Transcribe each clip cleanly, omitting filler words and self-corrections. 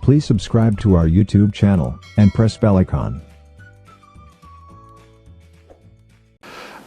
Please subscribe to our YouTube channel and press bell icon.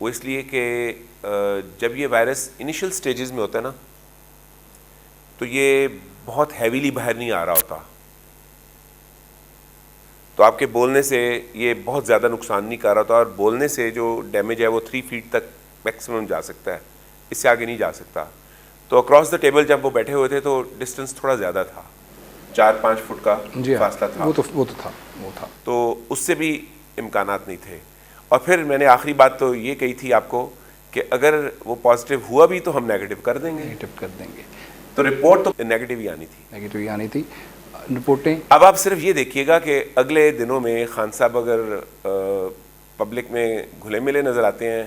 وہ اس لیے کہ جب یہ وائرس انیشل سٹیجز میں ہوتا ہے نا تو یہ بہت ہیویلی باہر نہیں آ رہا ہوتا, تو آپ کے بولنے سے یہ بہت زیادہ نقصان نہیں کر رہا ہوتا, اور بولنے سے جو ڈیمیج ہے وہ 3 فیٹ تک میکسیمم جا سکتا ہے, اس سے آگے نہیں جا سکتا. تو اکراس دا ٹیبل جب وہ بیٹھے ہوئے تھے تو ڈسٹینس تھوڑا زیادہ تھا, 4-5 فٹ کا فاصلہ تھا, وہ تو تھا, تو اس سے بھی امکانات نہیں تھے. اور پھر میں نے آخری بات تو یہ کہی تھی آپ کو کہ اگر وہ پازیٹیو ہوا بھی تو ہم نیگیٹو کر دیں گے, تو رپورٹ تو نیگیٹو ہی آنی تھی. رپورٹیں اب آپ صرف یہ دیکھیے گا کہ اگلے دنوں میں خان صاحب اگر پبلک میں گھلے ملے نظر آتے ہیں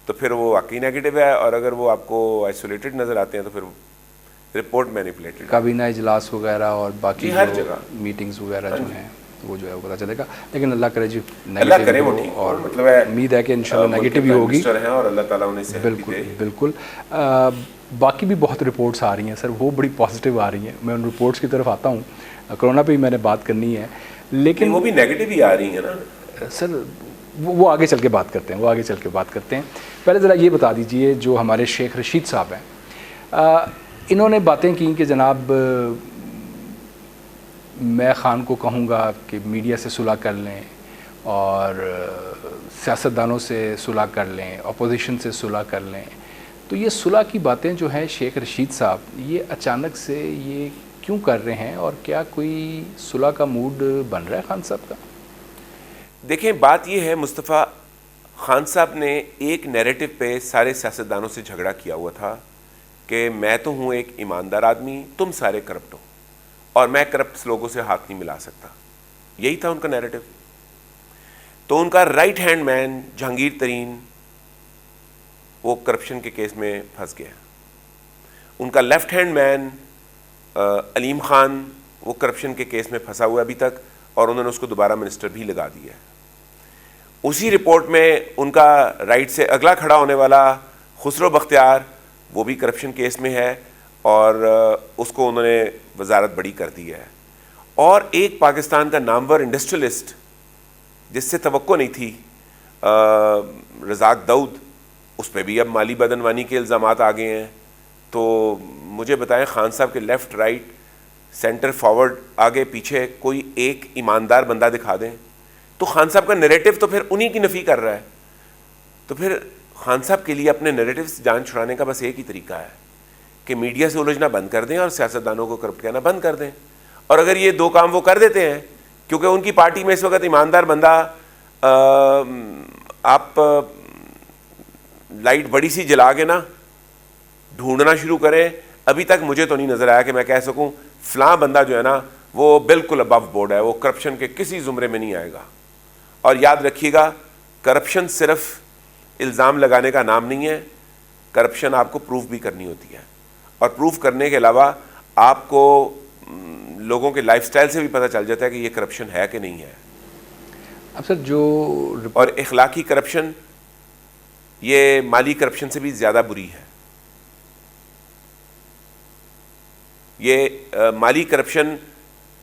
تو پھر وہ واقعی نیگیٹو ہے, اور اگر وہ آپ کو آئسولیٹڈ نظر آتے ہیں تو پھر رپورٹ مینیپولیٹڈ. کابینہ اجلاس وغیرہ اور باقی ہر جگہ میٹنگز وغیرہ جو ہیں وہ جو ہے وہ پتہ چلے گا, لیکن اللہ کرے جی اللہ کرے وہ ٹھیک, اور مطلب ہے امید ہے کہ انشاءاللہ نیگیٹو ہی ہوگی, اور اللہ تعالیٰ انہیں صحت بھی دے. بالکل. باقی بھی بہت رپورٹس آ رہی ہیں سر, وہ بڑی پازیٹیو آ رہی ہیں. میں ان رپورٹس کی طرف آتا ہوں, کرونا پہ ہی میں نے بات کرنی ہے, لیکن وہ بھی نیگیٹو ہی آ رہی ہیں نا سر. وہ آگے چل کے بات کرتے ہیں. پہلے ذرا یہ بتا دیجئے, جو ہمارے شیخ رشید صاحب ہیں, انہوں نے باتیں کی کہ جناب میں خان کو کہوں گا کہ میڈیا سے صلح کر لیں اور سیاستدانوں سے صلح کر لیں, اپوزیشن سے صلح کر لیں. تو یہ صلح کی باتیں جو ہیں شیخ رشید صاحب یہ اچانک سے یہ کیوں کر رہے ہیں, اور کیا کوئی صلح کا موڈ بن رہا ہے خان صاحب کا؟ دیکھیں بات یہ ہے مصطفیٰ, خان صاحب نے ایک نیریٹو پہ سارے سیاستدانوں سے جھگڑا کیا ہوا تھا کہ میں تو ہوں ایک ایماندار آدمی, تم سارے کرپٹ ہو, اور میں کرپٹ لوگوں سے ہاتھ نہیں ملا سکتا. یہی تھا ان کا نیریٹو. تو ان کا رائٹ ہینڈ مین جہانگیر ترین وہ کرپشن کے کیس میں پھنس گیا. ان کا لیفٹ ہینڈ مین علیم خان وہ کرپشن کے کیس میں پھنسا ہوا ابھی تک, اور انہوں نے اس کو دوبارہ منسٹر بھی لگا دیا ہے. اسی رپورٹ میں ان کا رائٹ سے اگلا کھڑا ہونے والا خسرو بختیار وہ بھی کرپشن کیس میں ہے, اور اس کو انہوں نے وزارت بڑی کر دی ہے. اور ایک پاکستان کا نامور انڈسٹریلسٹ جس سے توقع نہیں تھی, رزاق داؤد, اس پہ بھی اب مالی بدعنوانی کے الزامات آ گئے ہیں. تو مجھے بتائیں خان صاحب کے لیفٹ رائٹ سینٹر فارورڈ آگے پیچھے کوئی ایک ایماندار بندہ دکھا دیں, تو خان صاحب کا نیریٹو تو پھر انہی کی نفی کر رہا ہے. تو پھر خان صاحب کے لیے اپنے نیریٹو سے جان چھڑانے کا بس ایک ہی طریقہ ہے کہ میڈیا سے الجھنا بند کر دیں اور سیاستدانوں کو کرپٹ کہنا بند کر دیں. اور اگر یہ دو کام وہ کر دیتے ہیں, کیونکہ ان کی پارٹی میں اس وقت ایماندار بندہ, آپ لائٹ بڑی سی جلا کے نا ڈھونڈنا شروع کریں, ابھی تک مجھے تو نہیں نظر آیا کہ میں کہہ سکوں فلاں بندہ جو ہے نا وہ بالکل ابو بورڈ ہے, وہ کرپشن کے کسی زمرے میں نہیں آئے گا. اور یاد رکھیے گا کرپشن صرف الزام لگانے کا نام نہیں ہے, کرپشن آپ کو پروف بھی کرنی ہوتی ہے, اور پروف کرنے کے علاوہ آپ کو لوگوں کے لائف سٹائل سے بھی پتہ چل جاتا ہے کہ یہ کرپشن ہے کہ نہیں ہے. اب سر جو اور اخلاقی کرپشن یہ مالی کرپشن سے بھی زیادہ بری ہے. یہ مالی کرپشن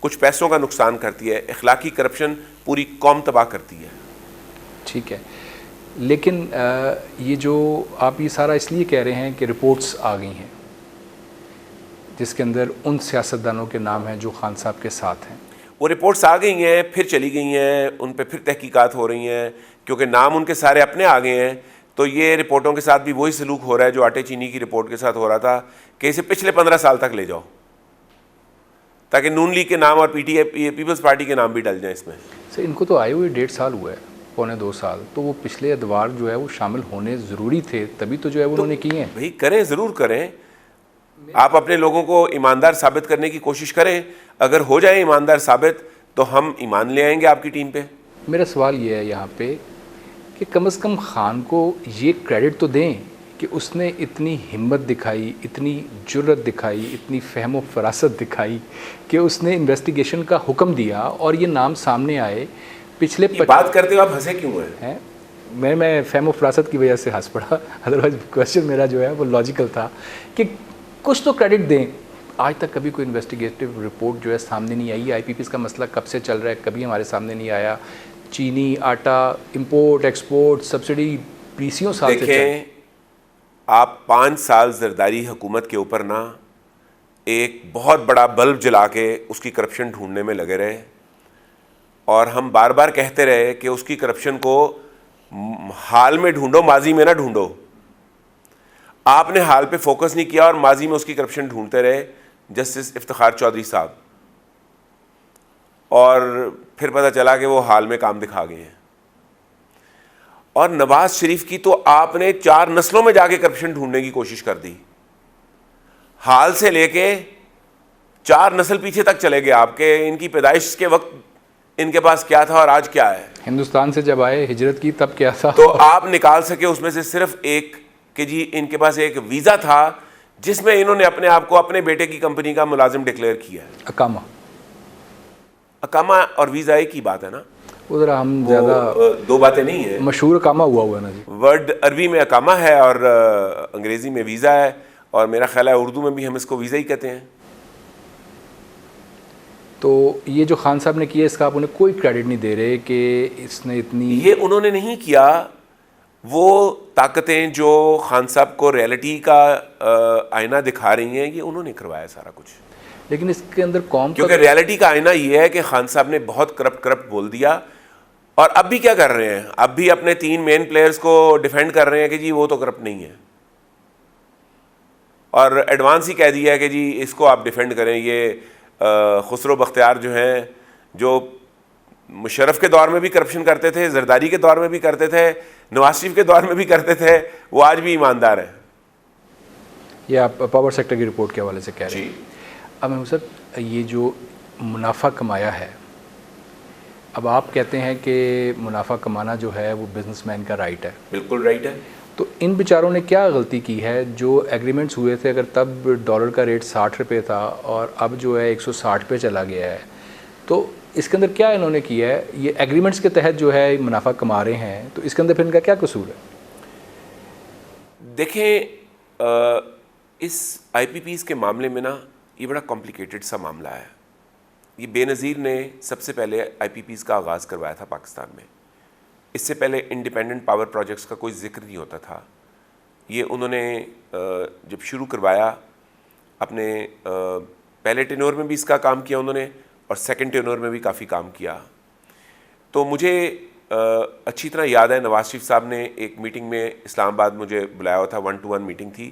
کچھ پیسوں کا نقصان کرتی ہے, اخلاقی کرپشن پوری قوم تباہ کرتی ہے. ٹھیک ہے, لیکن یہ جو آپ یہ سارا اس لیے کہہ رہے ہیں کہ رپورٹس آ گئی ہیں جس کے اندر ان سیاستدانوں کے نام ہیں جو خان صاحب کے ساتھ ہیں, وہ رپورٹس آ گئی ہیں, پھر چلی گئی ہیں, ان پہ پھر تحقیقات ہو رہی ہیں, کیونکہ نام ان کے سارے اپنے آ گئے ہیں. تو یہ رپورٹوں کے ساتھ بھی وہی سلوک ہو رہا ہے جو آٹے چینی کی رپورٹ کے ساتھ ہو رہا تھا کہ اسے پچھلے 15 سال تک لے جاؤ تاکہ نون لیگ کے نام اور P T I Peoples Party کے نام بھی ڈل جائیں اس میں. سر ان کو تو آئے ہوئے 1.5 سال ہوا ہے, پونے 2 سال, تو وہ پچھلے ادوار جو ہے وہ شامل ہونے ضروری تھے, تبھی تو جو ہے انہوں نے کیے ہیں. بھائی کریں, ضرور کریں, آپ اپنے لوگوں کو ایماندار ثابت کرنے کی کوشش کریں. اگر ہو جائے ایماندار ثابت تو ہم ایمان لے آئیں گے آپ کی ٹیم پہ. میرا سوال یہ ہے یہاں پہ کہ کم از کم خان کو یہ کریڈٹ تو دیں کہ اس نے اتنی ہمت دکھائی, اتنی جرت دکھائی, اتنی فہم و فراست دکھائی کہ اس نے انویسٹیگیشن کا حکم دیا اور یہ نام سامنے آئے. پچھلے بات کرتے ہو آپ ہنسے کیوں ہیں؟ میں فہم و فراست کی وجہ سے ہنس پڑا, ادروائز کوشچن میرا جو ہے وہ لاجیکل تھا کہ کچھ تو کریڈٹ دیں. آج تک کبھی کوئی انویسٹیگیٹو رپورٹ جو ہے سامنے نہیں آئی. آئی پی پیز کا مسئلہ کب سے چل رہا ہے, کبھی ہمارے سامنے نہیں آیا. چینی آٹا امپورٹ ایکسپورٹ سبسڈی 20 سال سے دیکھیں آپ 5 سال زرداری حکومت کے اوپر نا ایک بہت بڑا بلب جلا کے اس کی کرپشن ڈھونڈنے میں لگے رہے, اور ہم بار بار کہتے رہے کہ اس کی کرپشن کو حال میں ڈھونڈو, ماضی میں نہ ڈھونڈو. آپ نے حال پہ فوکس نہیں کیا اور ماضی میں اس کی کرپشن ڈھونڈتے رہے, جسٹس افتخار چودھری صاحب, اور پھر پتہ چلا کہ وہ حال میں کام دکھا گئے ہیں. اور نواز شریف کی تو آپ نے 4 نسلوں میں جا کے کرپشن ڈھونڈنے کی کوشش کر دی, حال سے لے کے 4 نسل پیچھے تک چلے گئے آپ کے. ان کی پیدائش کے وقت ان کے پاس کیا تھا اور آج کیا ہے. ہندوستان سے جب آئے ہجرت کی تب کیا تھا, تو آپ نکال سکے اس میں سے صرف ایک کہ جی ان کے پاس ایک ویزا تھا جس میں انہوں نے اپنے آپ کو اپنے بیٹے کی کمپنی کا ملازم ڈکلیئر کیا ہے. اقامہ اور ویزا ایک ہی بات ہے نا, ادھر ہم زیادہ 2 باتیں نہیں ہیں. مشہور اقامہ ہوا ہے نا جی. ورڈ عربی میں اقامہ ہے اور انگریزی میں ویزا ہے, اور میرا خیال ہے اردو میں بھی ہم اس کو ویزا ہی کہتے ہیں. تو یہ جو خان صاحب نے کیا اس کا آپ انہیں کوئی کریڈٹ نہیں دے رہے کہ اس نے اتنی, یہ انہوں نے نہیں کیا. وہ طاقتیں جو خان صاحب کو ریئلٹی کا آئینہ دکھا رہی ہیں, یہ انہوں نے کروایا سارا کچھ. لیکن اس کے اندر قوم, کیونکہ ریئلٹی کا آئینہ یہ ہے کہ خان صاحب نے بہت کرپٹ بول دیا, اور اب بھی کیا کر رہے ہیں, اب بھی اپنے 3 مین پلیئرز کو ڈیفینڈ کر رہے ہیں کہ جی وہ تو کرپٹ نہیں ہے, اور ایڈوانس ہی کہہ دیا ہے کہ جی اس کو آپ ڈیفینڈ کریں. یہ خسرو بختیار جو ہیں, جو مشرف کے دور میں بھی کرپشن کرتے تھے, زرداری کے دور میں بھی کرتے تھے, نواز شریف کے دور میں بھی کرتے تھے, وہ آج بھی ایماندار ہیں. یہ آپ پاور سیکٹر کی رپورٹ کے حوالے سے کہہ رہے ہیں. اب محمود صاحب یہ جو منافع کمایا ہے, اب آپ کہتے ہیں کہ منافع کمانا جو ہے وہ بزنس مین کا رائٹ ہے. بالکل رائٹ ہے. تو ان بیچاروں نے کیا غلطی کی ہے؟ جو ایگریمنٹس ہوئے تھے, اگر تب ڈالر کا ریٹ 60 روپے تھا اور اب جو ہے 160 پہ چلا گیا ہے, تو اس کے اندر کیا انہوں نے کیا ہے؟ یہ ایگریمنٹس کے تحت جو ہے منافع کما رہے ہیں, تو اس کے اندر پھر ان کا کیا قصور ہے؟ دیکھیں اس آئی پی پیز کے معاملے میں نا یہ بڑا کمپلیکیٹڈ سا معاملہ ہے. یہ بے نظیر نے سب سے پہلے آئی پی پیز کا آغاز کروایا تھا پاکستان میں. اس سے پہلے انڈیپینڈنٹ پاور پروجیکٹس کا کوئی ذکر نہیں ہوتا تھا. یہ انہوں نے جب شروع کروایا اپنے پہلے ٹینور میں بھی اس کا کام کیا انہوں نے, اور سیکنڈ ٹینور میں بھی کافی کام کیا. تو مجھے اچھی طرح یاد ہے نواز شریف صاحب نے ایک میٹنگ میں اسلام آباد مجھے بلایا ہوا تھا, 1-to-1 میٹنگ تھی,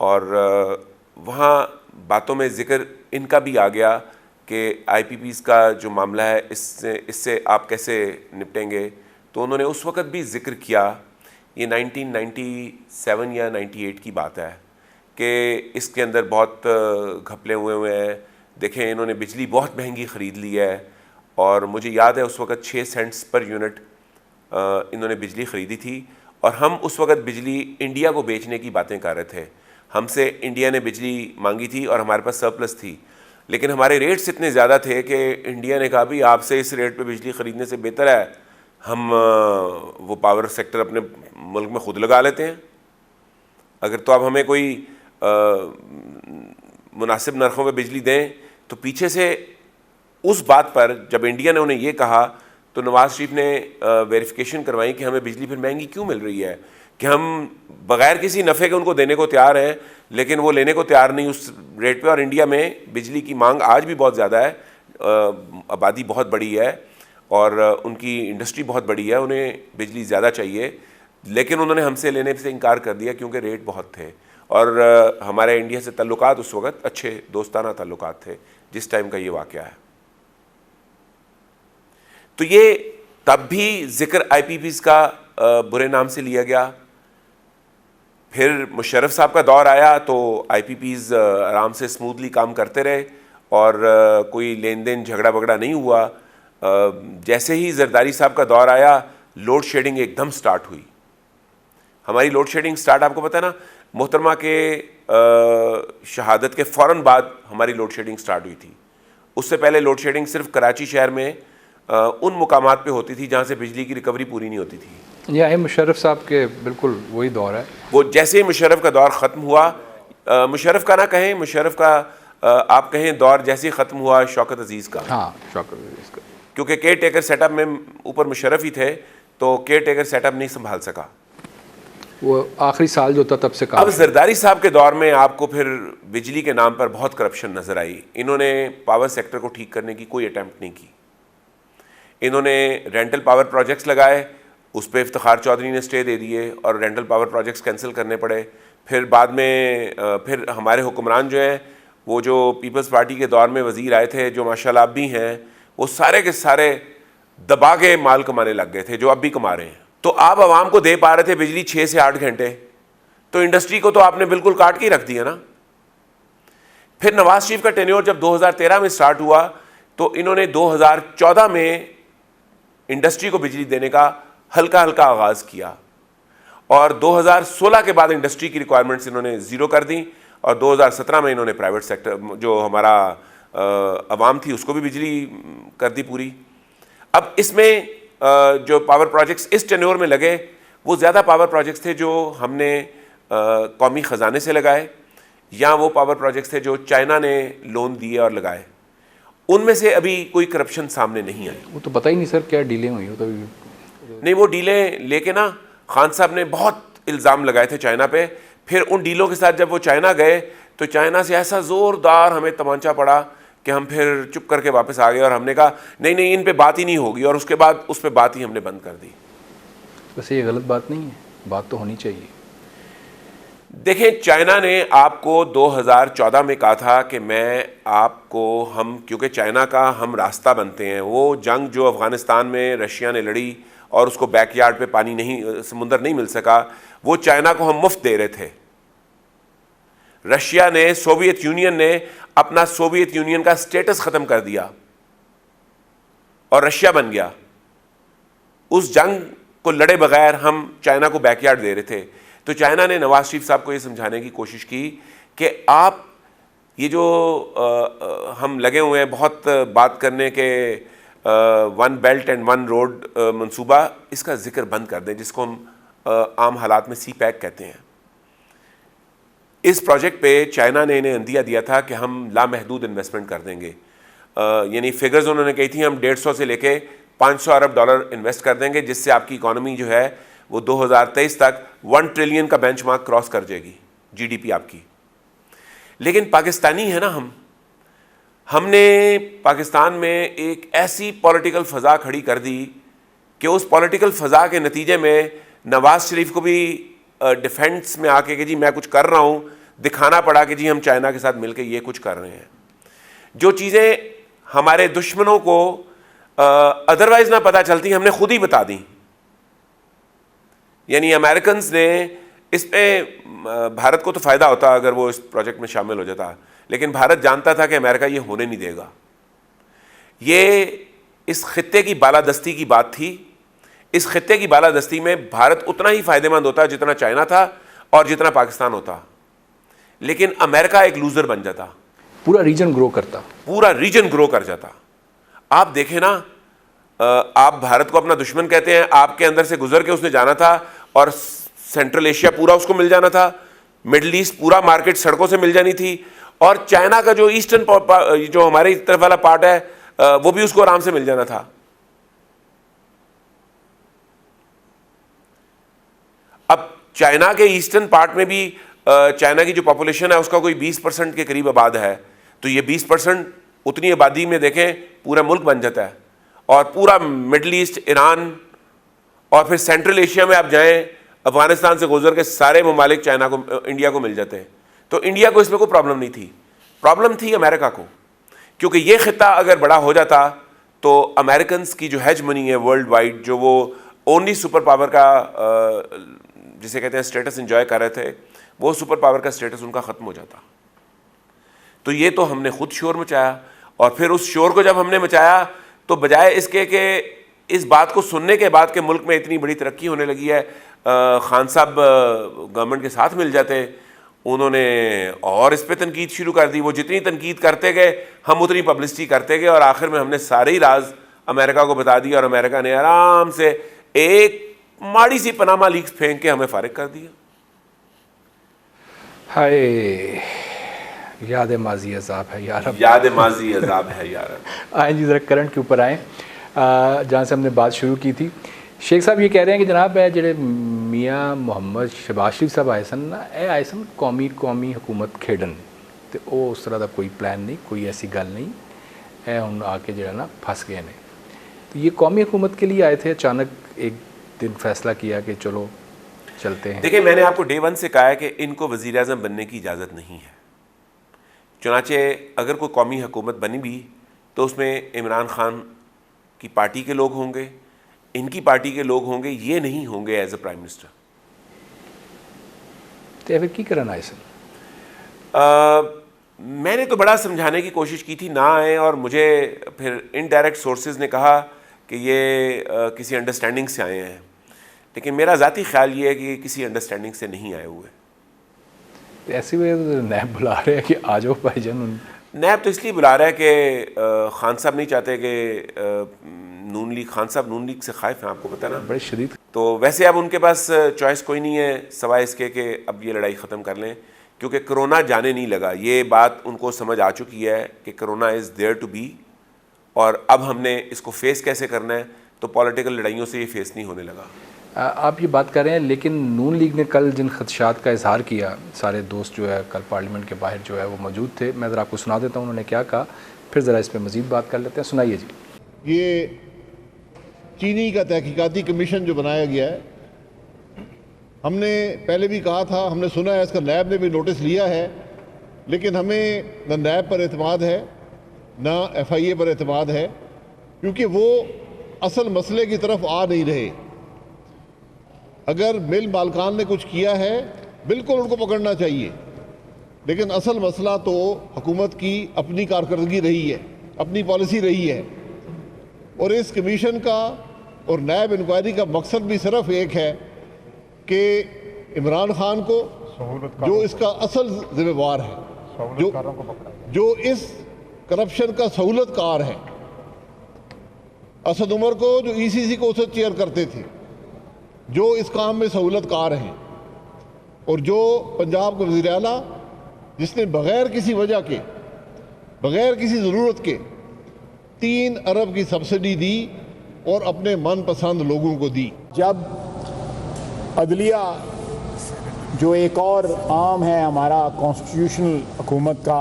اور وہاں باتوں میں ذکر ان کا بھی آ گیا کہ آئی پی پیز کا جو معاملہ ہے اس سے آپ کیسے نپٹیں گے. تو انہوں نے اس وقت بھی ذکر کیا, یہ 1997 یا 98 کی بات ہے, کہ اس کے اندر بہت گھپلے ہوئے ہیں. دیکھیں انہوں نے بجلی بہت مہنگی خرید لی ہے, اور مجھے یاد ہے اس وقت 6 سینٹس پر یونٹ انہوں نے بجلی خریدی تھی, اور ہم اس وقت بجلی انڈیا کو بیچنے کی باتیں کر رہے تھے. ہم سے انڈیا نے بجلی مانگی تھی اور ہمارے پاس سرپلس تھی, لیکن ہمارے ریٹس اتنے زیادہ تھے کہ انڈیا نے کہا بھی آپ سے اس ریٹ پہ بجلی خریدنے سے بہتر ہے ہم وہ پاور سیکٹر اپنے ملک میں خود لگا لیتے ہیں. اگر تو آپ ہمیں کوئی مناسب نرخوں پہ بجلی دیں. تو پیچھے سے اس بات پر جب انڈیا نے انہیں یہ کہا تو نواز شریف نے ویریفیکیشن کروائی کہ ہمیں بجلی پھر مہنگی کیوں مل رہی ہے, کہ ہم بغیر کسی نفع کے ان کو دینے کو تیار ہیں لیکن وہ لینے کو تیار نہیں اس ریٹ پہ. اور انڈیا میں بجلی کی مانگ آج بھی بہت زیادہ ہے, آبادی بہت بڑی ہے اور ان کی انڈسٹری بہت بڑی ہے, انہیں بجلی زیادہ چاہیے, لیکن انہوں نے ہم سے لینے سے انکار کر دیا کیونکہ ریٹ بہت تھے. اور ہمارے انڈیا سے تعلقات اس وقت اچھے دوستانہ تعلقات تھے جس ٹائم کا یہ واقعہ ہے. تو یہ تب بھی ذکر آئی پی پیز کا برے نام سے لیا گیا. پھر مشرف صاحب کا دور آیا تو آئی پی پیز آرام سے اسموتھلی کام کرتے رہے اور کوئی لین دین جھگڑا بگڑا نہیں ہوا. جیسے ہی زرداری صاحب کا دور آیا لوڈ شیڈنگ ایک دم سٹارٹ ہوئی. ہماری لوڈ شیڈنگ سٹارٹ آپ کو پتہ ہے نا, محترمہ کے شہادت کے فوراً بعد ہماری لوڈ شیڈنگ سٹارٹ ہوئی تھی. اس سے پہلے لوڈ شیڈنگ صرف کراچی شہر میں ان مقامات پہ ہوتی تھی جہاں سے بجلی کی ریکوری پوری نہیں ہوتی تھی. یہ مشرف صاحب کے بالکل وہی دور ہے. وہ جیسے ہی مشرف کا دور ختم ہوا, مشرف کا نہ کہیں, مشرف کا آپ کہیں دور جیسے ہی ختم ہوا شوکت عزیز کا. ہاں شوکت عزیز کا, کیونکہ کیئر ٹیکر سیٹ اپ میں اوپر مشرف ہی تھے تو کیئر ٹیکر سیٹ اپ نہیں سنبھال سکا. وہ آخری سال جو تھا تب سے کام. اب زرداری صاحب کے دور میں آپ کو پھر بجلی کے نام پر بہت کرپشن نظر آئی. انہوں نے پاور سیکٹر کو ٹھیک کرنے کی کوئی اٹیمپٹ نہیں کی. انہوں نے رینٹل پاور پروجیکٹس لگائے, اس پہ افتخار چودھری نے اسٹے دے دیے اور رینٹل پاور پروجیکٹس کینسل کرنے پڑے. پھر بعد میں پھر ہمارے حکمران جو ہیں وہ جو پیپلز پارٹی کے دور میں وزیر آئے تھے, جو ماشاء اللہ اب بھی ہیں, وہ سارے کے سارے دبا کے مال کمانے لگ گئے تھے, جو اب بھی کما رہے ہیں. تو آپ عوام کو دے پا رہے تھے بجلی 6 سے 8 گھنٹے, تو انڈسٹری کو تو آپ نے بالکل کاٹ کے ہی رکھ دیا نا. پھر نواز شریف کا ٹینیور جب 2013 میں سٹارٹ ہوا تو انہوں نے 2014 میں انڈسٹری کو بجلی دینے کا ہلکا ہلکا آغاز کیا, اور 2016 کے بعد انڈسٹری کی ریکوائرمنٹس انہوں نے زیرو کر دیں, اور 2017 میں انہوں نے پرائیویٹ سیکٹر جو ہمارا عوام تھی اس کو بھی بجلی کر دی پوری. اب اس میں جو پاور پروجیکٹس اس ٹینیور میں لگے وہ زیادہ پاور پروجیکٹس تھے جو ہم نے قومی خزانے سے لگائے, یا وہ پاور پروجیکٹس تھے جو چائنا نے لون دیے اور لگائے. ان میں سے ابھی کوئی کرپشن سامنے نہیں آئی. وہ تو پتہ ہی نہیں سر کیا ڈیلیں ہوئی ہو. تو نہیں, وہ ڈیلیں لے کے نا خان صاحب نے بہت الزام لگائے تھے چائنا پہ. پھر ان ڈیلوں کے ساتھ جب وہ چائنا گئے تو چائنا سے ایسا زوردار ہمیں تمانچہ پڑا کہ ہم پھر چپ کر کے واپس آ گئے, اور ہم نے کہا نہیں نہیں ان پہ بات ہی نہیں ہوگی, اور اس کے بعد اس پہ بات ہی ہم نے بند کر دی. ویسے یہ غلط بات نہیں ہے, بات تو ہونی چاہیے. دیکھیں, چائنا نے آپ کو 2014 میں کہا تھا کہ میں آپ کو, ہم کیونکہ چائنا کا ہم راستہ بنتے ہیں, وہ جنگ جو افغانستان میں رشیا نے لڑی اور اس کو بیک یارڈ پہ پانی نہیں, سمندر نہیں مل سکا, وہ چائنا کو ہم مفت دے رہے تھے. رشیا نے, سوویت یونین نے اپنا سوویت یونین کا سٹیٹس ختم کر دیا اور رشیا بن گیا. اس جنگ کو لڑے بغیر ہم چائنا کو بیک یارڈ دے رہے تھے. تو چائنا نے نواز شریف صاحب کو یہ سمجھانے کی کوشش کی کہ آپ یہ جو ہم لگے ہوئے ہیں بہت بات کرنے کے one belt and one road منصوبہ, اس کا ذکر بند کر دیں, جس کو ہم عام حالات میں سی پیک کہتے ہیں. اس پروجیکٹ پہ چائنا نے انہیں اندیا دیا تھا کہ ہم لامحدود انویسٹمنٹ کر دیں گے, یعنی فگرز انہوں نے کہی تھی ہم 150 سے لے کے 500 ارب ڈالر انویسٹ کر دیں گے, جس سے آپ کی اکانومی جو ہے وہ 2023 تک 1 ٹریلین کا بینچ مارک کراس کر جائے گی, جی ڈی پی آپ کی. لیکن پاکستانی ہے نا ہم نے پاکستان میں ایک ایسی پولیٹیکل فضا کھڑی کر دی کہ اس پولیٹیکل فضا کے نتیجے میں نواز شریف کو بھی ڈیفینس میں آ کے کہ جی میں کچھ کر رہا ہوں دکھانا پڑا کہ جی ہم چائنا کے ساتھ مل کے یہ کچھ کر رہے ہیں. جو چیزیں ہمارے دشمنوں کو ادروائز نہ پتہ چلتی ہم نے خود ہی بتا دیں. یعنی امریکنز نے اس میں بھارت کو تو فائدہ ہوتا اگر وہ اس پروجیکٹ میں شامل ہو جاتا, لیکن بھارت جانتا تھا کہ امریکہ یہ ہونے نہیں دے گا. یہ اس خطے کی بالادستی کی بات تھی. اس خطے کی بالادستی میں بھارت اتنا ہی فائدہ مند ہوتا جتنا چائنا تھا اور جتنا پاکستان ہوتا, لیکن امریکہ ایک لوزر بن جاتا. پورا ریجن گرو کرتا, پورا ریجن گرو کر جاتا. آپ دیکھیں نا, آپ بھارت کو اپنا دشمن کہتے ہیں, آپ کے اندر سے گزر کے اس نے جانا تھا اور سینٹرل ایشیا پورا اس کو مل جانا تھا, مڈل ایسٹ پورا مارکیٹ سڑکوں سے مل جانی تھی, اور چائنا کا جو ایسٹرن جو ہماری طرف والا پارٹ ہے وہ بھی اس کو آرام سے مل جانا تھا. اب چائنا کے ایسٹرن پارٹ میں بھی چائنا کی جو پاپولیشن ہے اس کا کوئی 20% کے قریب آباد ہے, تو یہ 20% اتنی آبادی میں دیکھیں پورا ملک بن جاتا ہے, اور پورا مڈل ایسٹ, ایران, اور پھر سینٹرل ایشیا میں آپ جائیں افغانستان سے گزر کے سارے ممالک چائنا کو, انڈیا کو مل جاتے ہیں. تو انڈیا کو اس میں کوئی پرابلم نہیں تھی, پرابلم تھی امریکہ کو, کیونکہ یہ خطہ اگر بڑا ہو جاتا تو امریکنز کی جو ہیج منی ہے ورلڈ وائڈ, جو وہ اونلی سپر پاور کا جسے کہتے ہیں اسٹیٹس انجوائے کر رہے تھے, وہ سپر پاور کا اسٹیٹس ان کا ختم ہو جاتا. تو یہ تو ہم نے خود شور مچایا, اور پھر اس شور کو جب ہم نے مچایا تو بجائے اس کے کہ اس بات کو سننے کے بعد کہ ملک میں اتنی بڑی ترقی ہونے لگی ہے, خان صاحب گورنمنٹ کے ساتھ مل جاتے, انہوں نے اور اس پہ تنقید شروع کر دی. وہ جتنی تنقید کرتے گئے ہم اتنی پبلسٹی کرتے گئے, اور آخر میں ہم نے سارے ہی راز امریکہ کو بتا دیا, اور امریکہ نے آرام سے ایک ماڑی سی پناما لیکس پھینک کے ہمیں فارغ کر دیا. ہائے یاد ماضی عذاب ہے یار, یاد ماضی عذاب ہے یار. آئیں جی ذرا کرنٹ کے اوپر آئیں, جہاں سے ہم نے بات شروع کی تھی. شیخ صاحب یہ کہہ رہے ہیں کہ جناب جڑے میاں محمد شہباز شریف صاحب آئے سن نا اے آئے سن قومی حکومت کھیڈن تے او اس طرح دا کوئی پلان نہیں, کوئی ایسی گل نہیں, اے ہن آ کے جڑا نا پھنس گئے نے. تو یہ قومی حکومت کے لیے آئے تھے, اچانک ایک دن فیصلہ کیا کہ چلو چلتے ہیں. دیکھیں میں نے آپ کو ڈے ون سے کہا ہے کہ ان کو وزیر اعظم بننے کی اجازت نہیں ہے. چنانچہ اگر کوئی قومی حکومت بنی بھی تو اس میں عمران خان کی پارٹی کے لوگ ہوں گے, ان کی پارٹی کے لوگ ہوں گے, یہ نہیں ہوں گے ایز اے پرائم منسٹر. تو پھر کی کرنا ہے سر؟ میں نے تو بڑا سمجھانے کی کوشش کی تھی نہ آئیں, اور مجھے پھر انڈائریکٹ سورسز نے کہا کہ یہ کسی انڈرسٹینڈنگ سے آئے ہیں, لیکن میرا ذاتی خیال یہ ہے کہ یہ کسی انڈرسٹینڈنگ سے نہیں آئے ہوئے. ایسی وجہ سے نیب بلا رہے ہیں کہ آ جاؤ بھائی جان. نیب تو اس لیے بلا رہا ہے کہ خان صاحب نہیں چاہتے کہ نون لیگ, خان صاحب نون لیگ سے خائف ہیں, آپ کو پتہ نا, بڑے شدید. تو ویسے اب ان کے پاس چوائس کوئی نہیں ہے سوائے اس کے کہ اب یہ لڑائی ختم کر لیں, کیونکہ کرونا جانے نہیں لگا. یہ بات ان کو سمجھ آ چکی ہے کہ corona is there to be, اور اب ہم نے اس کو فیس کیسے کرنا ہے, تو پولیٹیکل لڑائیوں سے یہ فیس نہیں ہونے لگا. آپ یہ بات کر رہے ہیں, لیکن نون لیگ نے کل جن خدشات کا اظہار کیا, سارے دوست جو ہے کل پارلیمنٹ کے باہر جو ہے وہ موجود تھے, میں ذرا آپ کو سنا دیتا ہوں انہوں نے کیا کہا, پھر ذرا اس پہ مزید بات کر لیتے ہیں. سنائیے جی. یہ چینی کا تحقیقاتی کمیشن جو بنایا گیا ہے, ہم نے پہلے بھی کہا تھا, ہم نے سنا ہے اس کا نیب نے بھی نوٹس لیا ہے, لیکن ہمیں نہ نیب پر اعتماد ہے نہ ایف آئی اے پر اعتماد ہے, کیونکہ وہ اصل مسئلے کی طرف آ نہیں رہے. اگر مل مالکان نے کچھ کیا ہے بالکل ان کو پکڑنا چاہیے, لیکن اصل مسئلہ تو حکومت کی اپنی کارکردگی رہی ہے, اپنی پالیسی رہی ہے. اور اس کمیشن کا اور نیب انکوائری کا مقصد بھی صرف ایک ہے کہ عمران خان کو, جو اس کا اصل ذمہ دار ہے, جو اس کرپشن کا سہولت کار ہے, اسد عمر کو جو ای سی سی کو اسے چیئر کرتے تھے, جو اس کام میں سہولت کار ہیں, اور جو پنجاب کا وزیر اعلیٰ جس نے بغیر کسی وجہ کے, بغیر کسی ضرورت کے 3 ارب کی سبسڈی دی اور اپنے من پسند لوگوں کو دی. جب عدلیہ جو ایک اور عام ہے ہمارا کانسٹیٹیوشنل حکومت کا,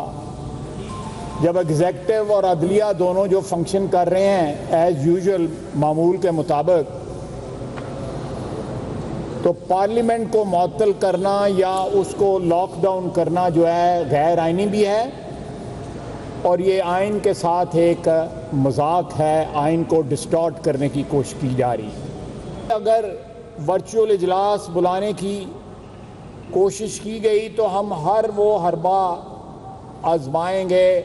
جب ایگزیکٹو اور عدلیہ دونوں جو فنکشن کر رہے ہیں ایز یوزول معمول کے مطابق, تو پارلیمنٹ کو معطل کرنا یا اس کو لاک ڈاؤن کرنا جو ہے غیر آئینی بھی ہے, اور یہ آئین کے ساتھ ایک مذاق ہے, آئین کو ڈسٹارٹ کرنے کی کوشش کی جا رہی ہے. اگر ورچوئل اجلاس بلانے کی کوشش کی گئی تو ہم ہر وہ حربہ آزمائیں گے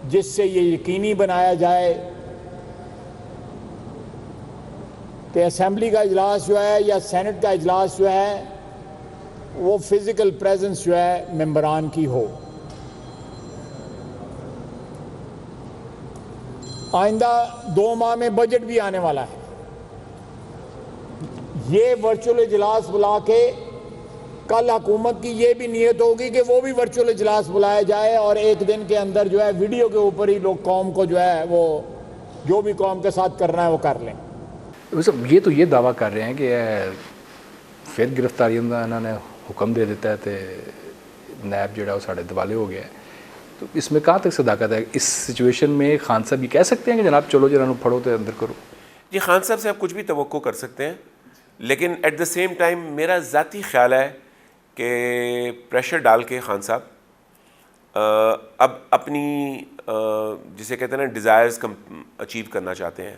جس سے یہ یقینی بنایا جائے کہ اسمبلی کا اجلاس جو ہے یا سینٹ کا اجلاس جو ہے وہ فزیکل پریزنس جو ہے ممبران کی ہو. آئندہ 2 ماہ میں بجٹ بھی آنے والا ہے. یہ ورچوئل اجلاس بلا کے کل حکومت کی یہ بھی نیت ہوگی کہ وہ بھی ورچوئل اجلاس بلایا جائے, اور 1 دن کے اندر جو ہے ویڈیو کے اوپر ہی لوگ قوم کو جو ہے وہ جو بھی قوم کے ساتھ کرنا ہے وہ کر لیں. یہ تو یہ دعویٰ کر رہے ہیں کہ پھر گرفتاری انہوں نے حکم دے دیتا ہے تو نیب جڑا وہ ساڑھے دوالے ہو گیا ہے. تو اس میں کہاں تک صداقت ہے؟ اس سچویشن میں خان صاحب یہ کہہ سکتے ہیں کہ جناب چلو جنہوں پڑھو تو اندر کرو؟ جی خان صاحب سے آپ کچھ بھی توقع کر سکتے ہیں, لیکن ایٹ دا سیم ٹائم میرا ذاتی خیال ہے کہ پریشر ڈال کے خان صاحب اب اپنی جسے کہتے ہیں نا ڈیزائرز اچیو کرنا چاہتے ہیں.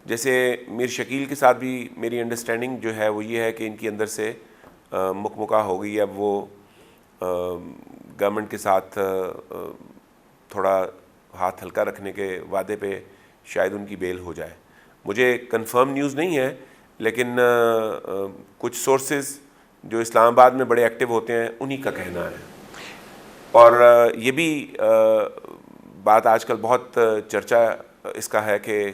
جیسے میر شکیل کے ساتھ بھی میری انڈرسٹینڈنگ جو ہے وہ یہ ہے کہ ان کی اندر سے مکمکا ہو گئی. اب وہ گورنمنٹ کے ساتھ تھوڑا ہاتھ ہلکا رکھنے کے وعدے پہ شاید ان کی بیل ہو جائے. مجھے کنفرم نیوز نہیں ہے, لیکن کچھ سورسز جو اسلام آباد میں بڑے ایکٹیو ہوتے ہیں انہی کا کہنا ہے. اور یہ بھی بات آج کل بہت چرچا اس کا ہے کہ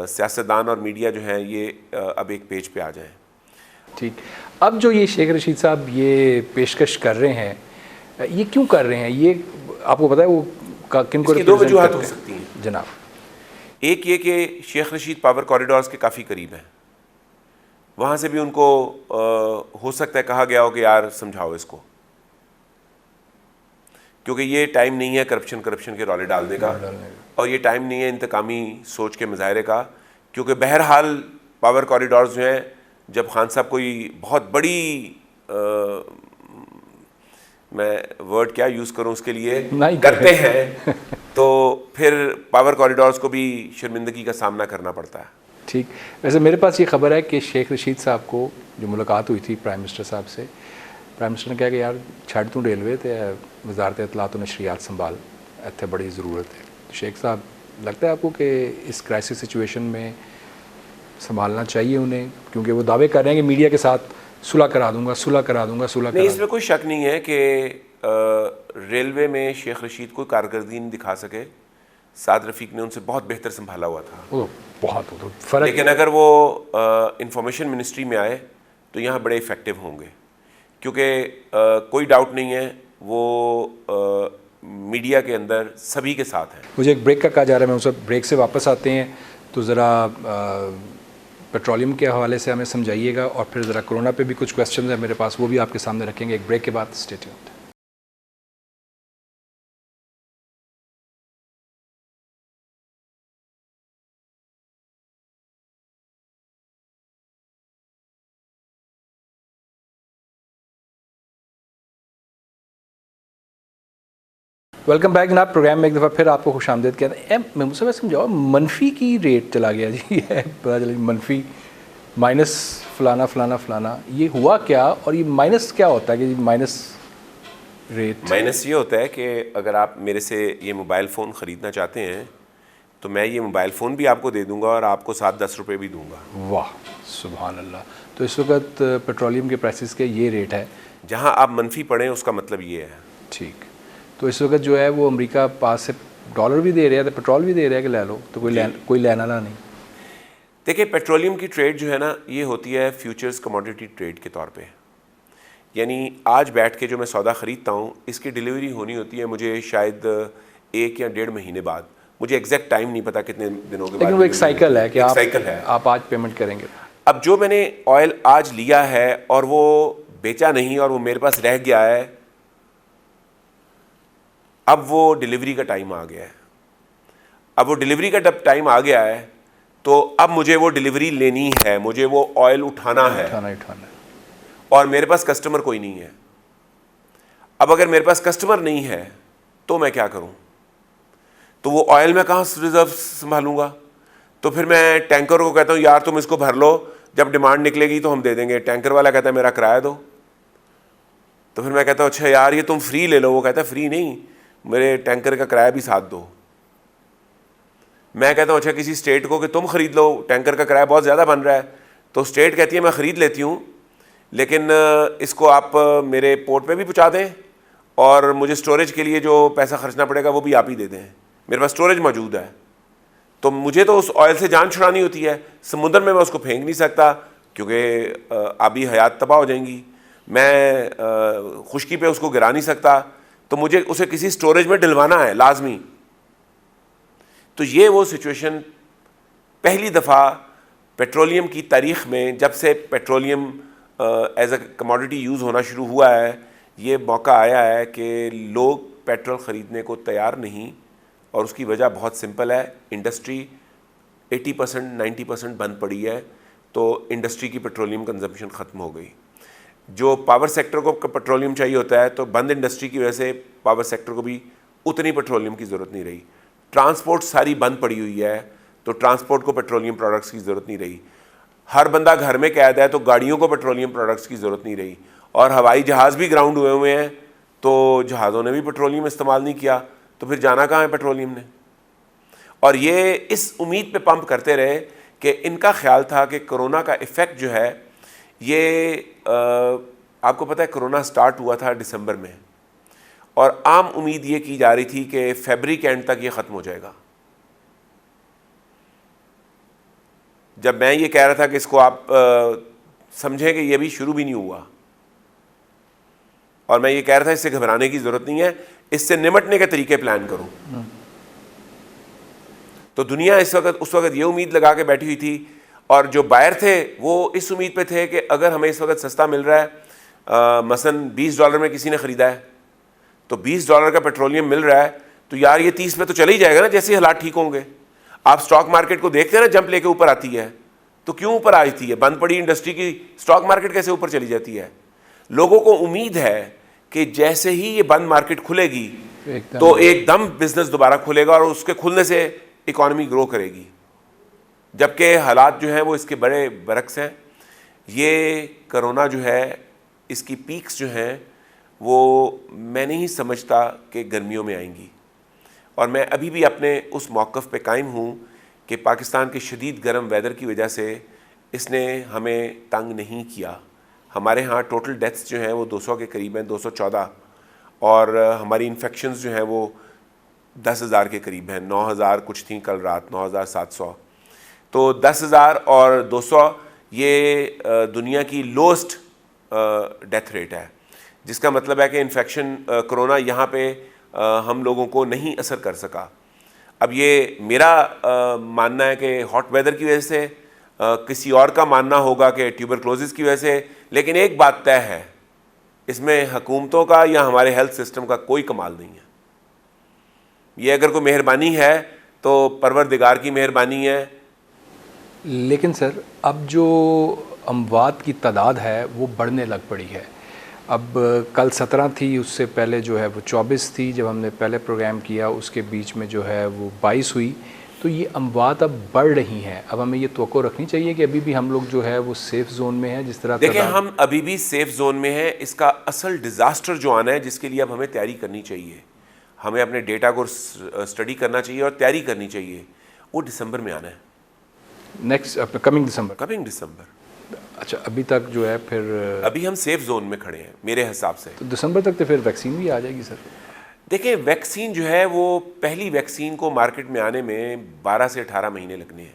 سیاستدان اور میڈیا جو ہیں یہ اب ایک پیج پہ آ جائیں. ٹھیک, اب جو یہ شیخ رشید صاحب یہ پیشکش کر رہے ہیں, یہ کیوں کر رہے ہیں؟ یہ آپ کو پتہ ہے وہ کن کو؟ 2 وجوہات ہو سکتی ہیں جناب. ایک یہ کہ شیخ رشید پاور کوریڈورز کے کافی قریب ہیں, وہاں سے بھی ان کو ہو سکتا ہے کہا گیا ہو کہ یار سمجھاؤ اس کو، کیونکہ یہ ٹائم نہیں ہے کرپشن کے رولے ڈالنے کا، اور یہ ٹائم نہیں ہے انتقامی سوچ کے مظاہرے کا، کیونکہ بہرحال پاور کوریڈورز جو ہیں جب خان صاحب کوئی بہت بڑی میں ورڈ کیا یوز کروں اس کے لیے کرتے ہیں تو پھر پاور کوریڈورز کو بھی شرمندگی کا سامنا کرنا پڑتا ہے. ٹھیک. ویسے میرے پاس یہ خبر ہے کہ شیخ رشید صاحب کو جو ملاقات ہوئی تھی پرائم منسٹر صاحب سے، پرائم منسٹر نے کہا کہ یار چھڑ تو ریلوے تے وزارت اطلاعات و نشریات سنبھال، اتنے بڑی ضرورت ہے. شیخ صاحب لگتا ہے آپ کو کہ اس کرائسس سچویشن میں سنبھالنا چاہیے انہیں، کیونکہ وہ دعوے کر رہے ہیں کہ میڈیا کے ساتھ صلح کرا دوں گا. نہیں، اس میں کوئی شک نہیں ہے کہ ریلوے میں شیخ رشید کوئی کارکردگی نہیں دکھا سکے. سعد رفیق نے ان سے بہت بہتر سنبھالا ہوا تھا، بہت فرق. لیکن اگر وہ انفارمیشن منسٹری میں آئے تو یہاں بڑے افیکٹو ہوں گے، کیونکہ کوئی ڈاؤٹ نہیں ہے وہ میڈیا کے اندر سبھی کے ساتھ ہیں. مجھے ایک بریک کا کہا جا رہا ہے، میں اس بریک سے واپس آتے ہیں تو ذرا پیٹرولیم کے حوالے سے ہمیں سمجھائیے گا، اور پھر ذرا کرونا پہ بھی کچھ کویسچنز ہیں میرے پاس، وہ بھی آپ کے سامنے رکھیں گے ایک بریک کے بعد. Stay tuned. ویلکم بیک جناب. پروگرام میں ایک دفعہ پھر آپ کو خوش آمدید کہتے ہیں. میں مجھ سے سمجھاؤ، منفی کی ریٹ چلا گیا جی، پتا چلا منفی مائنس فلانا فلانا فلانا، یہ ہوا کیا؟ اور یہ مائنس کیا ہوتا ہے کہ مائنس ریٹ؟ مائنس یہ ہوتا ہے کہ اگر آپ میرے سے یہ موبائل فون خریدنا چاہتے ہیں تو میں یہ موبائل فون بھی آپ کو دے دوں گا اور آپ کو 7-10 روپے بھی دوں گا. واہ سبحان اللہ. تو اس وقت پیٹرولیم کے پرائسز کے یہ ریٹ ہے. جہاں آپ منفی پڑھیں اس کا مطلب یہ ہے. ٹھیک. تو اس وقت جو ہے وہ امریکہ پاس سے ڈالر بھی دے رہا ہے تو پیٹرول بھی دے رہا ہے کہ لے لو، تو کوئی لینا لا نہیں. دیکھیں پیٹرولیم کی ٹریڈ جو ہے نا یہ ہوتی ہے فیوچرز کموڈیٹی ٹریڈ کے طور پہ. یعنی آج بیٹھ کے جو میں سودا خریدتا ہوں اس کی ڈیلیوری ہونی ہوتی ہے مجھے شاید 1 یا 1.5 مہینے بعد. مجھے ایگزیکٹ ٹائم نہیں پتا کتنے دنوں کے بعد، لیکن وہ ایک سائیکل ہے کہ آپ آج پیمنٹ کریں گے. اب جو میں نے آئل آج لیا ہے اور وہ بیچا نہیں اور وہ میرے پاس رہ گیا ہے، اب وہ ڈیلیوری کا ٹائم آ گیا ہے. اب وہ ڈیلیوری کا ٹائم آ گیا ہے تو اب مجھے وہ ڈیلیوری لینی ہے، مجھے وہ آئل اٹھانا ہے، اور میرے پاس کسٹمر کوئی نہیں ہے. اب اگر میرے پاس کسٹمر نہیں ہے تو میں کیا کروں؟ تو وہ آئل میں کہاں ریزرو سنبھالوں گا؟ تو پھر میں ٹینکر کو کہتا ہوں یار تم اس کو بھر لو، جب ڈیمانڈ نکلے گی تو ہم دے دیں گے. ٹینکر والا کہتا ہے میرا کرایہ دو. تو پھر میں کہتا ہوں اچھا یار یہ تم فری لے لو. وہ کہتا ہے فری نہیں، میرے ٹینکر کا کرایہ بھی ساتھ دو. میں کہتا ہوں اچھا کسی اسٹیٹ کو کہ تم خرید لو، ٹینکر کا کرایہ بہت زیادہ بن رہا ہے. تو اسٹیٹ کہتی ہے میں خرید لیتی ہوں لیکن اس کو آپ میرے پورٹ پہ بھی پہنچا دیں اور مجھے اسٹوریج کے لیے جو پیسہ خرچنا پڑے گا وہ بھی آپ ہی دے دیں، میرے پاس اسٹوریج موجود ہے. تو مجھے تو اس آئل سے جان چھڑانی ہوتی ہے. سمندر میں اس کو پھینک نہیں سکتا کیونکہ آبی حیات تباہ ہو جائیں گی. میں خشکی پہ اس کو گرا نہیں سکتا، تو مجھے اسے کسی اسٹوریج میں ڈلوانا ہے لازمی. تو یہ وہ سچویشن پہلی دفعہ پیٹرولیم کی تاریخ میں جب سے petroleum as a commodity use ہونا شروع ہوا ہے، یہ موقع آیا ہے کہ لوگ پیٹرول خریدنے کو تیار نہیں. اور اس کی وجہ بہت سمپل ہے، انڈسٹری 80% 90% بند پڑی ہے، تو انڈسٹری کی پیٹرولیم کنزمپشن ختم ہو گئی. جو پاور سیکٹر کو پیٹرولیم چاہیے ہوتا ہے تو بند انڈسٹری کی وجہ سے پاور سیکٹر کو بھی اتنی پیٹرولیم کی ضرورت نہیں رہی. ٹرانسپورٹ ساری بند پڑی ہوئی ہے تو ٹرانسپورٹ کو پیٹرولیم پروڈکٹس کی ضرورت نہیں رہی. ہر بندہ گھر میں قید ہے تو گاڑیوں کو پیٹرولیم پروڈکٹس کی ضرورت نہیں رہی. اور ہوائی جہاز بھی گراؤنڈ ہوئے ہیں تو جہازوں نے بھی پیٹرولیم استعمال نہیں کیا، تو پھر جانا کہاں ہے پیٹرولیم نے؟ اور یہ اس امید پہ پمپ کرتے رہے کہ ان کا خیال تھا کہ کرونا کا ایفیکٹ جو ہے یہ آپ کو پتہ ہے کرونا سٹارٹ ہوا تھا دسمبر میں، اور عام امید یہ کی جا رہی تھی کہ فیبری کے اینڈ تک یہ ختم ہو جائے گا. جب میں یہ کہہ رہا تھا کہ اس کو آپ سمجھیں کہ یہ بھی شروع بھی نہیں ہوا، اور میں یہ کہہ رہا تھا اس سے گھبرانے کی ضرورت نہیں ہے، اس سے نمٹنے کے طریقے پلان کرو. تو دنیا اس وقت یہ امید لگا کے بیٹھی ہوئی تھی. اور جو بائر تھے وہ اس امید پہ تھے کہ اگر ہمیں اس وقت سستا مل رہا ہے، مثلاً $20 میں کسی نے خریدا ہے تو $20 کا پیٹرولیم مل رہا ہے تو یار یہ 30 میں تو چلا ہی جائے گا نا جیسے حالات ٹھیک ہوں گے. آپ سٹاک مارکیٹ کو دیکھتے ہیں نا، جمپ لے کے اوپر آتی ہے تو کیوں اوپر آتی ہے؟ بند پڑی انڈسٹری کی سٹاک مارکیٹ کیسے اوپر چلی جاتی ہے؟ لوگوں کو امید ہے کہ جیسے ہی یہ بند مارکیٹ کھلے گی تو ایک دم بزنس دوبارہ کھلے گا اور اس کے کھلنے سے اکانومی گرو کرے گی، جبکہ حالات جو ہیں وہ اس کے بڑے برعکس ہیں. یہ کرونا جو ہے اس کی پیکس جو ہیں وہ میں نہیں سمجھتا کہ گرمیوں میں آئیں گی، اور میں ابھی بھی اپنے اس موقف پہ قائم ہوں کہ پاکستان کے شدید گرم ویدر کی وجہ سے اس نے ہمیں تنگ نہیں کیا. ہمارے ہاں ٹوٹل ڈیتھس جو ہیں وہ 200 کے قریب ہیں، 214، اور ہماری انفیکشنز جو ہیں وہ 10,000 کے قریب ہیں، 9,000 کچھ تھیں کل رات، 9,700. تو 10,000 اور 200 یہ دنیا کی لوسٹ ڈیتھ ریٹ ہے، جس کا مطلب ہے کہ انفیکشن کرونا یہاں پہ ہم لوگوں کو نہیں اثر کر سکا. اب یہ میرا ماننا ہے کہ ہاٹ ویدر کی وجہ سے، کسی اور کا ماننا ہوگا کہ ٹیوبرکلوزس کی وجہ سے، لیکن ایک بات طے ہے، اس میں حکومتوں کا یا ہمارے ہیلتھ سسٹم کا کوئی کمال نہیں ہے. یہ اگر کوئی مہربانی ہے تو پروردگار کی مہربانی ہے. لیکن سر اب جو اموات کی تعداد ہے وہ بڑھنے لگ پڑی ہے. اب کل 17 تھی، اس سے پہلے جو ہے وہ 24 تھی جب ہم نے پہلے پروگرام کیا، اس کے بیچ میں جو ہے وہ 22 ہوئی. تو یہ اموات اب بڑھ رہی ہیں. اب ہمیں یہ توقع رکھنی چاہیے کہ ابھی بھی ہم لوگ جو ہے وہ سیف زون میں ہیں. جس طرح دیکھیں ہم ابھی بھی سیف زون میں ہیں. اس کا اصل ڈیزاسٹر جو آنا ہے جس کے لیے اب ہمیں تیاری کرنی چاہیے، ہمیں اپنے ڈیٹا کو اسٹڈی کرنا چاہیے اور تیاری کرنی چاہیے، وہ دسمبر میں آنا ہے. نیکسٹ کمنگ دسمبر. اچھا ابھی تک جو ہے پھر ابھی ہم سیف زون میں کھڑے ہیں میرے حساب سے. تو دسمبر تک تو پھر ویکسین بھی آ جائے گی سر؟ دیکھیں ویکسین جو ہے وہ پہلی ویکسین کو مارکیٹ میں آنے میں 12 سے 18 مہینے لگنے ہیں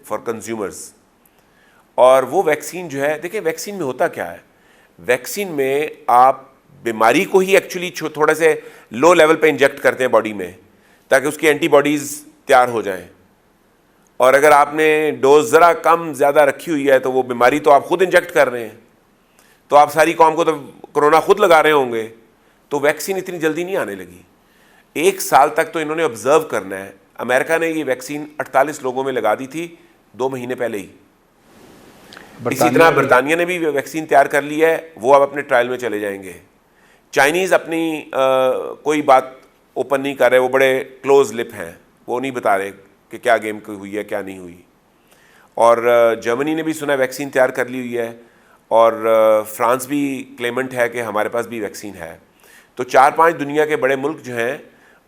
فار کنزیومرز. اور وہ ویکسین جو ہے، دیکھیں ویکسین میں ہوتا کیا ہے، ویکسین میں آپ بیماری کو ہی ایکچولی تھوڑا سے لو لیول پہ انجیکٹ کرتے ہیں باڈی میں تاکہ اس کی اینٹی باڈیز تیار ہو جائیں. اور اگر آپ نے ڈوز ذرا کم زیادہ رکھی ہوئی ہے تو وہ بیماری تو آپ خود انجیکٹ کر رہے ہیں، تو آپ ساری قوم کو تو کرونا خود لگا رہے ہوں گے. تو ویکسین اتنی جلدی نہیں آنے لگی. 1 سال تک تو انہوں نے آبزرو کرنا ہے. امریکہ نے یہ ویکسین 48 لوگوں میں لگا دی تھی 2 مہینے پہلے ہی. اسی طرح برطانیہ نے بھی ویکسین تیار کر لی ہے، وہ اب اپنے ٹرائل میں چلے جائیں گے. چائنیز اپنی کوئی بات اوپن نہیں کر رہے، وہ بڑے کلوز لپ ہیں، وہ نہیں بتا رہے کہ کیا گیم ہوئی ہے کیا نہیں ہوئی. اور جرمنی نے بھی سنا ویکسین تیار کر لی ہوئی ہے، اور فرانس بھی کلیمنٹ ہے کہ ہمارے پاس بھی ویکسین ہے. تو 4-5 دنیا کے بڑے ملک جو ہیں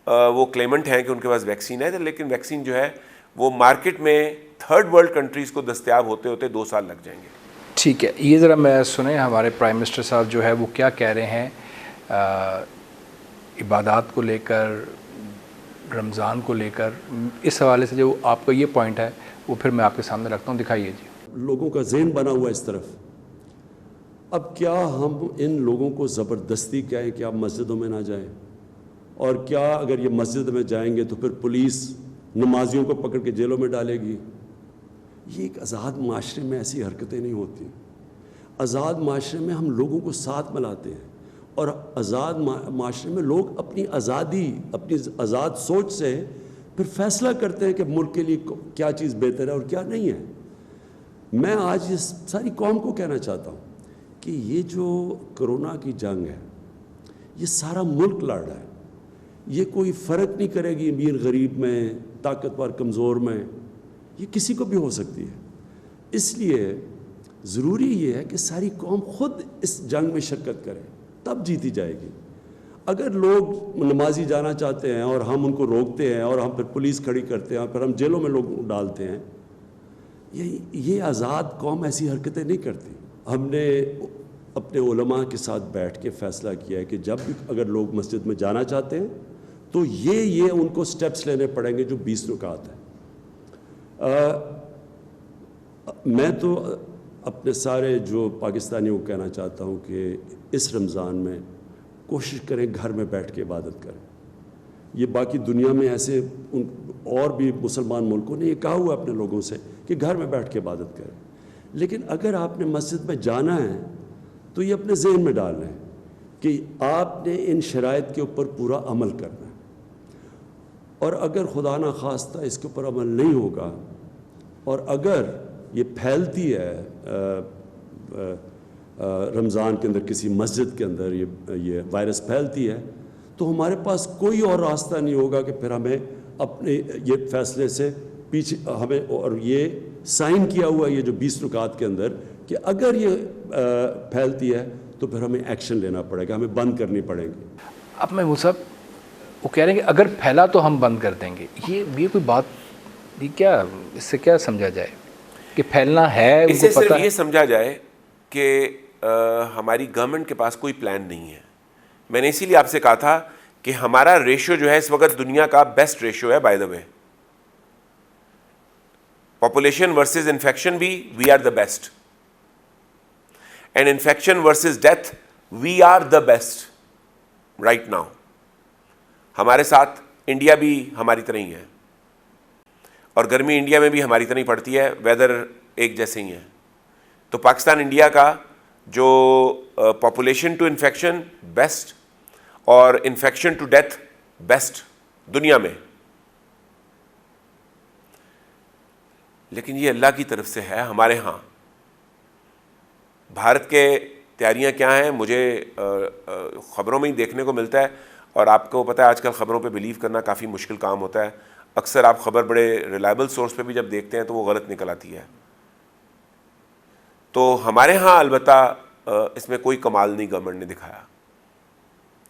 وہ کلیمنٹ ہیں کہ ان کے پاس ویکسین ہے، لیکن ویکسین جو ہے وہ مارکیٹ میں 3rd ورلڈ کنٹریز کو دستیاب ہوتے ہوتے 2 سال لگ جائیں گے. ٹھیک ہے، یہ ذرا میں سنیں ہمارے پرائم منسٹر صاحب جو ہے وہ کیا کہہ رہے ہیں عبادات کو لے کر، رمضان کو لے کر. اس حوالے سے جو آپ کا یہ پوائنٹ ہے وہ پھر میں آپ کے سامنے رکھتا ہوں، دکھائیے جی. لوگوں کا ذہن بنا ہوا اس طرف. اب کیا ہم ان لوگوں کو زبردستی کہیں کہ آپ مسجدوں میں نہ جائیں؟ اور کیا اگر یہ مسجد میں جائیں گے تو پھر پولیس نمازیوں کو پکڑ کے جیلوں میں ڈالے گی؟ یہ ایک آزاد معاشرے میں ایسی حرکتیں نہیں ہوتی. آزاد معاشرے میں ہم لوگوں کو ساتھ ملاتے ہیں، اور آزاد معاشرے میں لوگ اپنی آزادی، اپنی آزاد سوچ سے پھر فیصلہ کرتے ہیں کہ ملک کے لیے کیا چیز بہتر ہے اور کیا نہیں ہے. میں آج اس ساری قوم کو کہنا چاہتا ہوں کہ یہ جو کرونا کی جنگ ہے یہ سارا ملک لڑ رہا ہے. یہ کوئی فرق نہیں کرے گی امیر غریب میں، طاقتور کمزور میں، یہ کسی کو بھی ہو سکتی ہے. اس لیے ضروری یہ ہے کہ ساری قوم خود اس جنگ میں شرکت کرے، تب جیتی جائے گی. اگر لوگ نمازی جانا چاہتے ہیں اور ہم ان کو روکتے ہیں اور ہم پھر پولیس کھڑی کرتے ہیں اور پھر ہم جیلوں میں لوگ ڈالتے ہیں، یہ آزاد قوم ایسی حرکتیں نہیں کرتی. ہم نے اپنے علماء کے ساتھ بیٹھ کے فیصلہ کیا ہے کہ جب بھی اگر لوگ مسجد میں جانا چاہتے ہیں تو یہ ان کو سٹیپس لینے پڑیں گے جو 20 رکعت ہیں. میں تو اپنے سارے جو پاکستانیوں کو کہنا چاہتا ہوں کہ اس رمضان میں کوشش کریں گھر میں بیٹھ کے عبادت کریں. یہ باقی دنیا میں ایسے اور بھی مسلمان ملکوں نے یہ کہا ہوا ہے اپنے لوگوں سے کہ گھر میں بیٹھ کے عبادت کریں، لیکن اگر آپ نے مسجد میں جانا ہے تو یہ اپنے ذہن میں ڈال لیں کہ آپ نے ان شرائط کے اوپر پورا عمل کرنا ہے، اور اگر خدا نخواستہ اس کے اوپر عمل نہیں ہوگا اور اگر یہ پھیلتی ہے رمضان کے اندر کسی مسجد کے اندر یہ وائرس پھیلتی ہے، تو ہمارے پاس کوئی اور راستہ نہیں ہوگا کہ پھر ہمیں اپنے یہ فیصلے سے پیچھے ہمیں، اور یہ سائن کیا ہوا یہ جو 20 رکعات کے اندر کہ اگر یہ پھیلتی ہے تو پھر ہمیں ایکشن لینا پڑے گا، ہمیں بند کرنی پڑیں گی۔ اب میں صاحب وہ کہہ رہے ہیں کہ اگر پھیلا تو ہم بند کر دیں گے، یہ کوئی بات، یہ کیا، اس سے کیا سمجھا جائے کہ پھیلنا ہے؟ اس سے صرف یہ سمجھا جائے کہ ہماری گورنمنٹ کے پاس کوئی پلان نہیں ہے۔ میں نے اسی لیے آپ سے کہا تھا کہ ہمارا ریشو جو ہے اس وقت دنیا کا بیسٹ ریشو ہے، by the way, population versus infection بھی we are the best, and infection versus death we are the best right now. ہمارے ساتھ انڈیا بھی ہماری طرح ہی ہے، اور گرمی انڈیا میں بھی ہماری طرح ہی پڑتی ہے، ویدر ایک جیسے ہی ہے۔ تو پاکستان انڈیا کا جو پاپولیشن ٹو انفیکشن بیسٹ اور انفیکشن ٹو ڈیتھ بیسٹ دنیا میں، لیکن یہ اللہ کی طرف سے ہے۔ ہمارے ہاں بھارت کے تیاریاں کیا ہیں مجھے خبروں میں ہی دیکھنے کو ملتا ہے، اور آپ کو پتہ ہے آج کل خبروں پہ بلیو کرنا کافی مشکل کام ہوتا ہے، اکثر آپ خبر بڑے ریلائبل سورس پہ بھی جب دیکھتے ہیں تو وہ غلط نکل آتی ہے۔ تو ہمارے ہاں البتہ اس میں کوئی کمال نہیں گورنمنٹ نے دکھایا،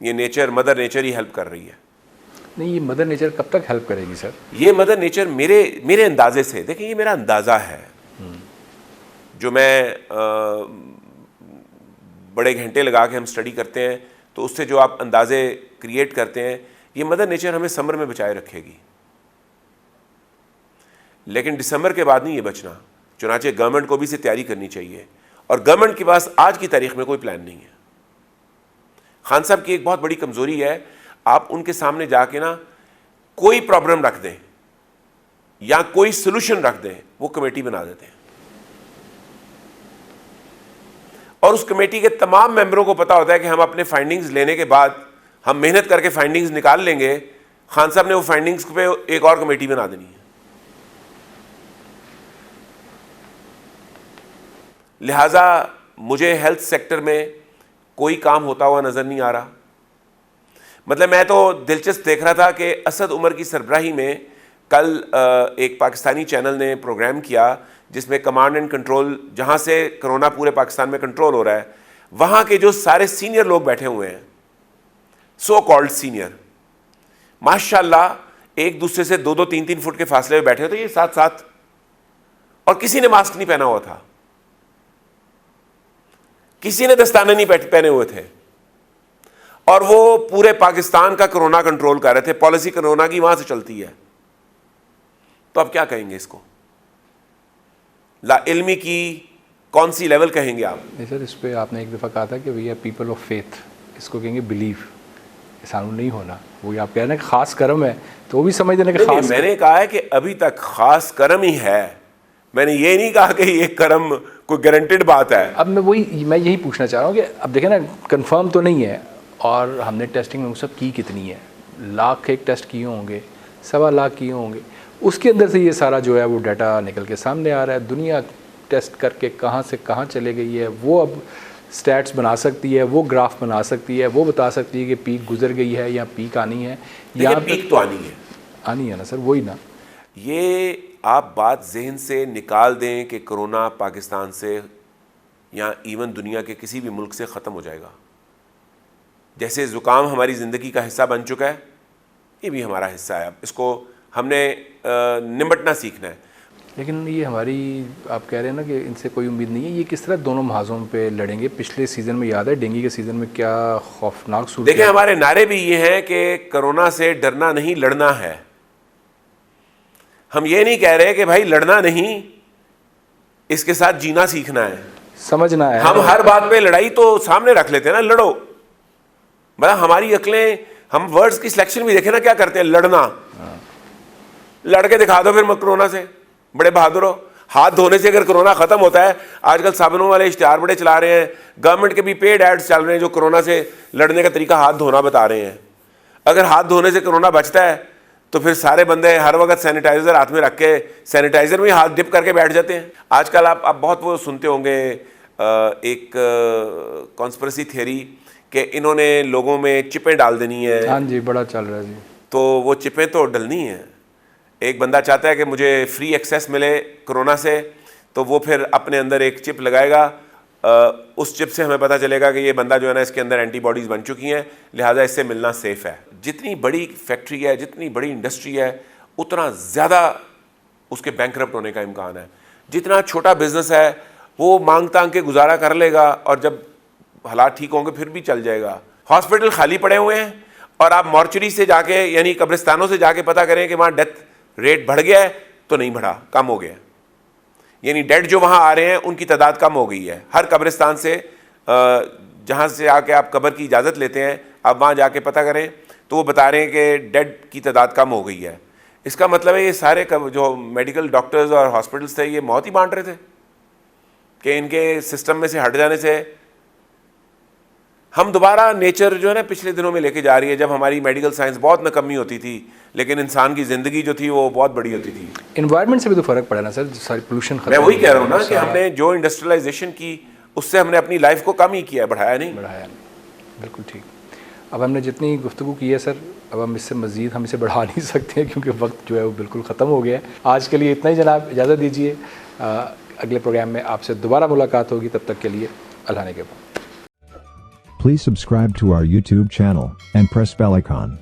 یہ نیچر، مدر نیچر ہی ہیلپ کر رہی ہے۔ نہیں، یہ مدر نیچر کب تک ہیلپ کرے گی سر؟ یہ مدر نیچر میرے اندازے سے، دیکھیں یہ میرا اندازہ ہے جو میں بڑے گھنٹے لگا کے ہم اسٹڈی کرتے ہیں، تو اس سے جو آپ اندازے کریٹ کرتے ہیں، یہ مدر نیچر ہمیں سمر میں بچائے رکھے گی، لیکن دسمبر کے بعد نہیں یہ بچنا۔ چنانچہ گورنمنٹ کو بھی اسے تیاری کرنی چاہیے، اور گورنمنٹ کے پاس آج کی تاریخ میں کوئی پلان نہیں ہے۔ خان صاحب کی ایک بہت بڑی کمزوری ہے، آپ ان کے سامنے جا کے نا کوئی پرابلم رکھ دیں یا کوئی سلوشن رکھ دیں، وہ کمیٹی بنا دیتے ہیں، اور اس کمیٹی کے تمام ممبروں کو پتا ہوتا ہے کہ ہم اپنے فائنڈنگز لینے کے بعد ہم محنت کر کے فائنڈنگز نکال لیں گے، خان صاحب نے وہ فائنڈنگز پہ ایک اور کمیٹی بنا دینی ہے۔ لہٰذا مجھے ہیلتھ سیکٹر میں کوئی کام ہوتا ہوا نظر نہیں آ رہا۔ مطلب میں تو دلچسپ دیکھ رہا تھا کہ اسد عمر کی سربراہی میں کل ایک پاکستانی چینل نے پروگرام کیا جس میں کمانڈ اینڈ کنٹرول، جہاں سے کرونا پورے پاکستان میں کنٹرول ہو رہا ہے، وہاں کے جو سارے سینئر لوگ بیٹھے ہوئے ہیں، سو کالڈ سینئر، ماشاءاللہ ایک دوسرے سے 2-2 3-3 فٹ کے فاصلے میں بیٹھے ہوتے، یہ ساتھ ساتھ، اور کسی نے ماسک نہیں پہنا ہوا تھا، کسی نے دستانے نہیں پہنے ہوئے تھے، اور وہ پورے پاکستان کا کرونا کنٹرول کر رہے تھے۔ پالیسی کرونا کی وہاں سے چلتی ہے، تو اب کیا کہیں گے اس کو؟ لا علمی کی کون سی لیول کہیں گے آپ؟ نہیں سر، اس پہ آپ نے ایک دفعہ کہا تھا کہ we are people of faith, اس کو کہیں گے بلیف، سانو نہیں ہونا۔ وہی آپ کہہ رہے ہیں کہ خاص کرم ہے، تو وہ بھی سمجھ دینا کہ خاص، میں نے کہا ہے کہ ابھی تک خاص کرم ہی ہے، میں نے یہ نہیں کہا کہ یہ کرم کوئی گارنٹیڈ بات ہے۔ اب میں یہی پوچھنا چاہ رہا ہوں کہ اب دیکھیں نا، کنفرم تو نہیں ہے، اور ہم نے ٹیسٹنگ میں سب کی کتنی ہے، 1,00,000 ایک ٹیسٹ کیے ہوں گے، 1,00,000 کیے ہوں گے، اس کے اندر سے یہ سارا جو ہے وہ ڈیٹا نکل کے سامنے آ رہا ہے۔ دنیا ٹیسٹ کر کے کہاں سے کہاں چلے گئی ہے، وہ اب سٹیٹس بنا سکتی ہے، وہ گراف بنا سکتی ہے، وہ بتا سکتی ہے کہ پیک گزر گئی ہے یا پیک آنی ہے، یا پیک تو آنی ہے نا سر، وہی نا۔ یہ آپ بات ذہن سے نکال دیں کہ کرونا پاکستان سے یا ایون دنیا کے کسی بھی ملک سے ختم ہو جائے گا۔ جیسے زکام ہماری زندگی کا حصہ بن چکا ہے، یہ بھی ہمارا حصہ ہے، اب اس کو ہم نے نمٹنا سیکھنا ہے۔ لیکن یہ ہماری، آپ کہہ رہے ہیں نا کہ ان سے کوئی امید نہیں ہے، یہ کس طرح دونوں محاذوں پہ لڑیں گے؟ پچھلے سیزن میں یاد ہے ڈینگی کے سیزن میں کیا خوفناک صورت، دیکھیں ہمارے نعرے بھی یہ ہیں کہ کرونا سے ڈرنا نہیں، لڑنا ہے۔ ہم یہ نہیں کہہ رہے کہ بھائی لڑنا نہیں، اس کے ساتھ جینا سیکھنا ہے، سمجھنا ہے۔ ہم ہر بات پہ لڑائی تو سامنے رکھ لیتے ہیں نا، لڑو، مطلب ہماری عقلیں ہم ورڈز کی سلیکشن بھی دیکھیں نا کیا کرتے ہیں, لڑنا, لڑ کے دکھا دو پھر کرونا سے, بڑے بہادر ہو. ہاتھ دھونے سے اگر کرونا ختم ہوتا ہے, آج کل صابنوں والے اشتہار بڑے چلا رہے ہیں, گورنمنٹ کے بھی پیڈ ایڈز چل رہے ہیں جو کرونا سے لڑنے کا طریقہ ہاتھ دھونا بتا رہے ہیں. اگر ہاتھ دھونے سے کرونا بچتا ہے تو پھر سارے بندے ہر وقت سینیٹائزر ہاتھ میں رکھ کے سینیٹائزر میں ہاتھ ڈپ کر کے بیٹھ جاتے ہیں. آج کل آپ بہت وہ سنتے ہوں گے ایک کانسپریسی تھیوری کہ انہوں نے لوگوں میں چپیں ڈال دینی ہے. ہاں جی, بڑا چل رہا ہے جی. تو وہ چپیں تو ڈلنی ہیں. ایک بندہ چاہتا ہے کہ مجھے فری ایکسیس ملے کرونا سے, تو وہ پھر اپنے اندر ایک چپ لگائے گا, اس چپ سے ہمیں پتہ چلے گا کہ یہ بندہ جو ہے نا اس کے اندر اینٹی باڈیز بن چکی ہیں, لہٰذا اس سے ملنا سیف ہے. جتنی بڑی فیکٹری ہے, جتنی بڑی انڈسٹری ہے, اتنا زیادہ اس کے بینکرپٹ ہونے کا امکان ہے. جتنا چھوٹا بزنس ہے وہ مانگ تانگ کے گزارا کر لے گا, اور جب حالات ٹھیک ہوں گے پھر بھی چل جائے گا. ہاسپٹل خالی پڑے ہوئے ہیں, اور آپ مارچری سے جا کے یعنی قبرستانوں سے جا کے پتہ کریں کہ وہاں ڈیتھ ریٹ بڑھ گیا ہے, تو نہیں بڑھا, کم ہو گیا. یعنی ڈیڈ جو وہاں آ رہے ہیں ان کی تعداد کم ہو گئی ہے. ہر قبرستان سے جہاں سے آ کے آپ قبر کی اجازت لیتے ہیں, آپ وہاں جا کے پتہ کریں تو وہ بتا رہے ہیں کہ ڈیڈ کی تعداد کم ہو گئی ہے. اس کا مطلب ہے یہ سارے جو میڈیکل ڈاکٹرز اور ہاسپٹلس تھے یہ موت ہی بانٹ رہے تھے کہ ان کے سسٹم میں سے ہٹ جانے سے ہم دوبارہ نیچر جو ہے نا پچھلے دنوں میں لے کے جا رہی ہے, جب ہماری میڈیکل سائنس بہت نکمی ہوتی تھی لیکن انسان کی زندگی جو تھی وہ بہت بڑی ہوتی تھی. انوائرمنٹ سے بھی تو فرق پڑا نا سر, ساری پولوشن. میں وہی کہہ رہا ہوں نا کہ ہم نے جو انڈسٹریلائزیشن کی اس سے ہم نے اپنی لائف کو کم ہی کیا ہے, بڑھایا نہیں. بالکل ٹھیک. اب ہم نے جتنی گفتگو کی ہے سر, اب ہم اس سے مزید ہم اسے بڑھا نہیں سکتے ہیں کیونکہ وقت جو ہے وہ بالکل ختم ہو گیا ہے. آج کے لیے اتنا ہی جناب, اجازت دیجیے. اگلے پروگرام میں آپ سے دوبارہ ملاقات ہوگی, تب تک کے لیے اللہ نے کے بعد. Please subscribe to our YouTube channel and press bell icon.